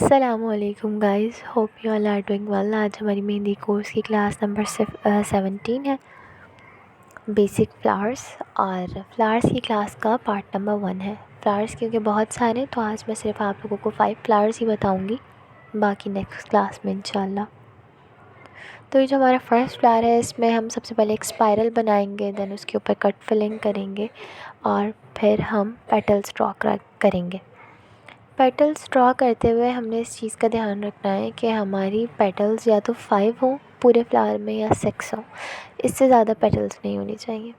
अस्सलामुअलैकुम guys, hope you all are doing well. आज हमारी मेहंदी कोर्स की क्लास नंबर 17 है, बेसिक फ्लावर्स। और फ्लावर्स की क्लास का पार्ट नंबर 1 है। फ्लावर्स क्योंकि बहुत सारे, तो आज मैं सिर्फ आप लोगों को 5 फ्लावर्स ही बताऊंगी, बाकी नेक्स्ट क्लास में इंशाल्लाह। तो ये जो हमारा फर्स्ट फ्लावर है, इसमें हम सबसे पहले एक स्पायरल बनाएंगे, देन उसके ऊपर कट फिलिंग करेंगे और फिर हम पेटल्स ड्रॉ करेंगे। पेटल्स ड्रॉ करते हुए हमने इस चीज़ का ध्यान रखना है कि हमारी पेटल्स या तो 5 हो पूरे फ्लावर में या 6 हो, इससे ज़्यादा पेटल्स नहीं होनी चाहिए।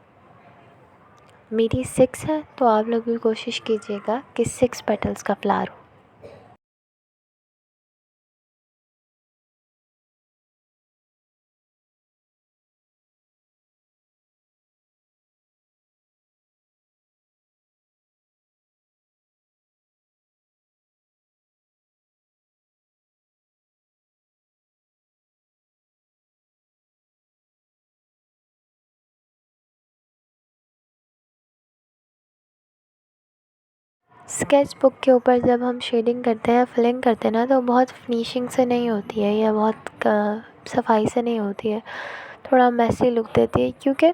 मेरी 6 है, तो आप लोग भी कोशिश कीजिएगा कि 6 पेटल्स का फ्लावर हो। स्केच बुक के ऊपर जब हम शेडिंग करते हैं, फिलिंग करते हैं ना, तो बहुत फिनिशिंग से नहीं होती है या बहुत सफाई से नहीं होती है, थोड़ा मैसी लुक देती है, क्योंकि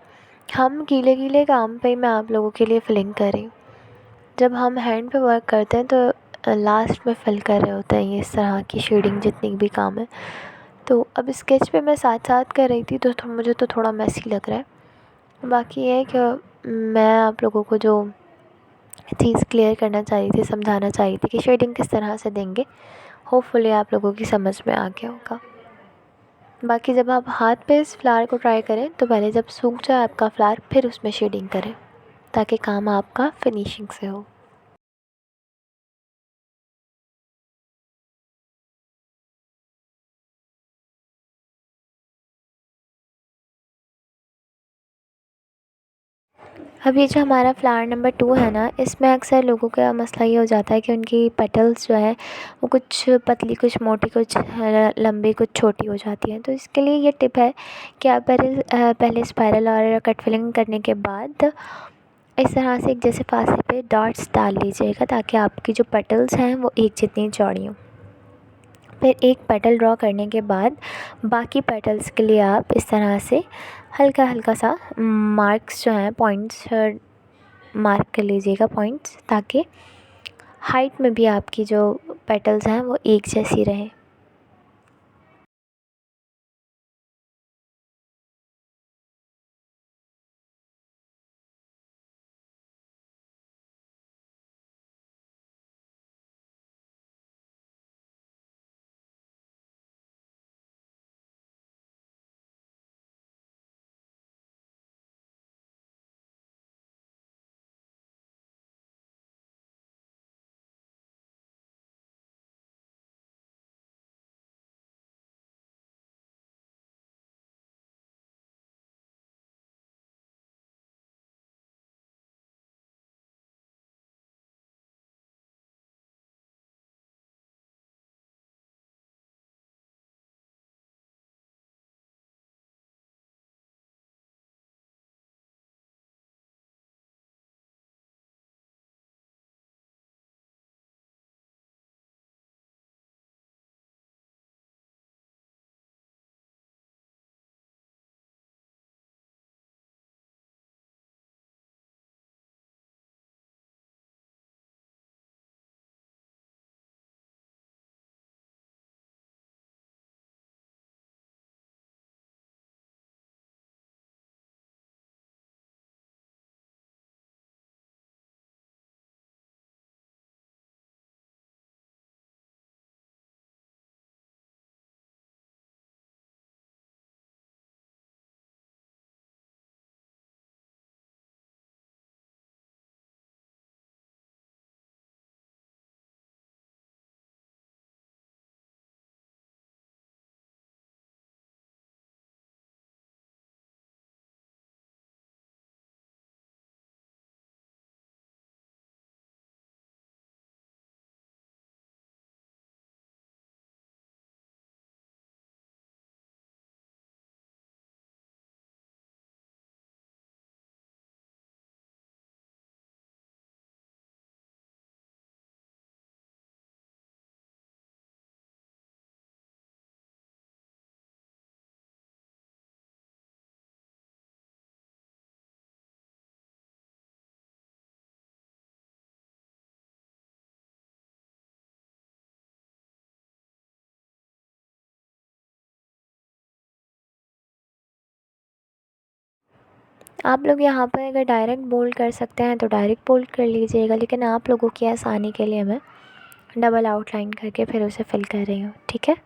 हम गीले गीले काम पे ही मैं आप लोगों के लिए फिलिंग कर रही हूँ। जब हम हैंड पे वर्क करते हैं तो लास्ट में फिल कर रहे होते हैं ये इस तरह की शेडिंग जितनी भी काम है। तो अब स्केच पे मैं साथ साथ कर रही थी, तो मुझे तो थोड़ा मैसी लग रहा है। बाकी ये है कि मैं आप लोगों को जो चीज़ क्लियर करना चाही थी, समझाना चाही थी कि शेडिंग किस तरह से देंगे, होपफुली आप लोगों की समझ में आ गया होगा। बाकी जब आप हाथ पे इस फ्लावर को ट्राई करें, तो पहले जब सूख जाए आपका फ्लावर, फिर उसमें शेडिंग करें, ताकि काम आपका फिनिशिंग से हो। अब ये जो हमारा फ्लावर नंबर 2 है ना, इसमें अक्सर लोगों का मसला ये हो जाता है कि उनकी पेटल्स जो है वो कुछ पतली, कुछ मोटी, कुछ लंबी, कुछ छोटी हो जाती हैं। तो इसके लिए ये टिप है कि आप पहले स्पायरल और कट फिलिंग करने के बाद इस तरह से एक जैसे फांसी पे डॉट्स डाल लीजिएगा, ताकि आपकी जो पेटल्स हैं वो एक जितनी चौड़ी हों। फिर एक पेटल ड्रॉ करने के बाद बाकी पेटल्स के लिए आप इस तरह से हल्का हल्का सा मार्क्स जो हैं, पॉइंट्स मार्क कर लीजिएगा, पॉइंट्स, ताकि हाइट में भी आपकी जो पेटल्स हैं वो एक जैसी रहें। आप लोग यहाँ पर अगर डायरेक्ट बोल्ड कर सकते हैं तो डायरेक्ट बोल्ड कर लीजिएगा, लेकिन आप लोगों की आसानी के लिए मैं डबल आउटलाइन करके फिर उसे फिल कर रही हूँ, ठीक है।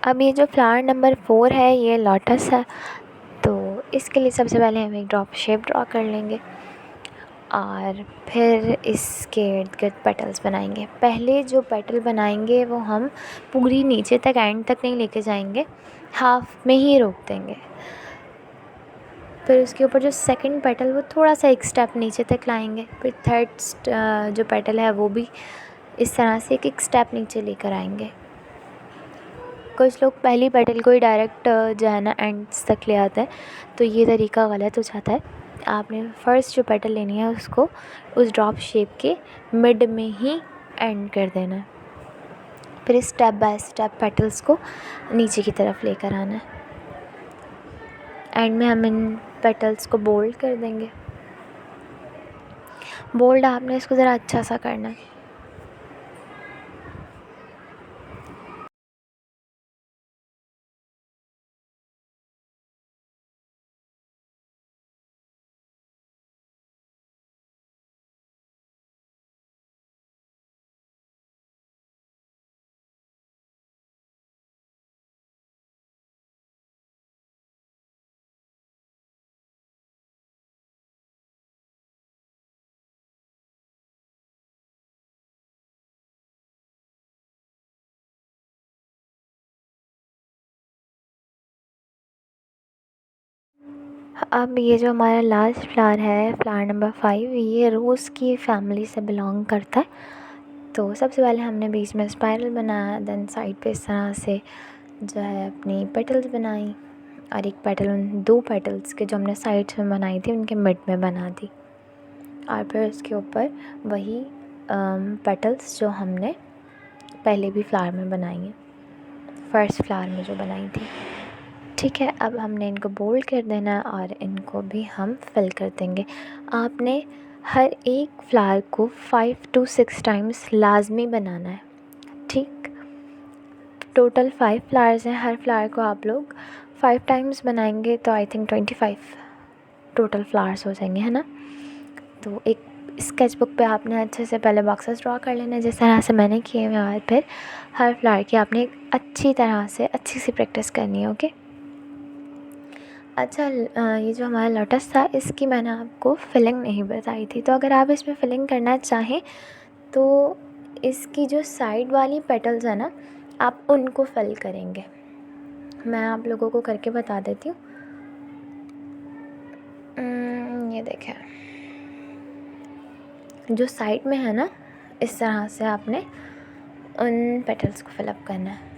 अब ये जो फ्लावर नंबर 4 है ये लोटस है, तो इसके लिए सबसे पहले हम एक ड्रॉप शेप ड्रॉ कर लेंगे और फिर इसके इर्द गिर्द पेटल्स बनाएंगे। पहले जो पेटल बनाएंगे वो हम पूरी नीचे तक एंड तक नहीं लेके जाएंगे, हाफ में ही रोक देंगे। फिर उसके ऊपर जो सेकंड पेटल वो थोड़ा सा एक स्टेप नीचे तक लाएंगे। फिर थर्ड जो पेटल है वो भी इस तरह से एक एक स्टेप नीचे लेकर आएंगे। कुछ लोग पहली पेटल को ही डायरेक्ट जो है ना एंड्स तक ले आते हैं, तो ये तरीका गलत हो जाता है। आपने फ़र्स्ट जो पेटल लेनी है उसको उस ड्रॉप शेप के मिड में ही एंड कर देना है। फिर स्टेप बाय स्टेप पेटल्स को नीचे की तरफ लेकर आना है। एंड में हम इन पेटल्स को बोल्ड कर देंगे। बोल्ड आपने इसको ज़रा अच्छा सा करना है। अब ये जो हमारा लास्ट फ्लावर है, फ्लावर नंबर 5, ये रोज़ की फैमिली से बिलोंग करता है। तो सबसे पहले हमने बीच में स्पाइरल बनाया, देन साइड पे इस तरह से जो है अपनी पेटल्स बनाई और एक पेटल उन 2 पेटल्स के जो हमने साइड्स में बनाई थी उनके मिड में बना दी और फिर उसके ऊपर वही पेटल्स जो हमने पहले भी फ्लावर में बनाई हैं, फर्स्ट फ्लावर में जो बनाई थी। ठीक है, अब हमने इनको बोल्ड कर देना है और इनको भी हम फिल कर देंगे। आपने हर एक फ्लावर को 5 to 6 टाइम्स लाजमी बनाना है, ठीक। टोटल 5 फ्लावर्स हैं, हर फ्लावर को आप लोग 5 टाइम्स बनाएंगे तो आई थिंक 25 टोटल फ्लावर्स हो जाएंगे, है ना। तो एक स्केच बुक पे आपने अच्छे से पहले बॉक्सेस ड्रॉ कर लेना जिस तरह से मैंने किए हुए, और फिर हर फ्लावर की आपने अच्छी तरह से अच्छी सी प्रैक्टिस करनी है, ओके। अच्छा, ये जो हमारा लोटस था इसकी मैंने आपको फिलिंग नहीं बताई थी, तो अगर आप इसमें फिलिंग करना चाहें तो इसकी जो साइड वाली पेटल्स है ना, आप उनको फिल करेंगे। मैं आप लोगों को करके बता देती हूँ। ये देखें, जो साइड में है ना, इस तरह से आपने उन पेटल्स को फिलअप करना है।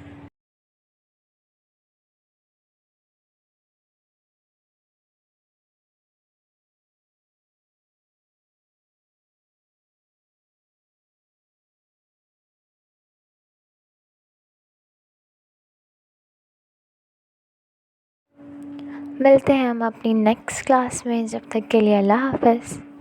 मिलते हैं हम अपनी नेक्स्ट क्लास में, जब तक के लिए अल्लाह हाफ़िज़।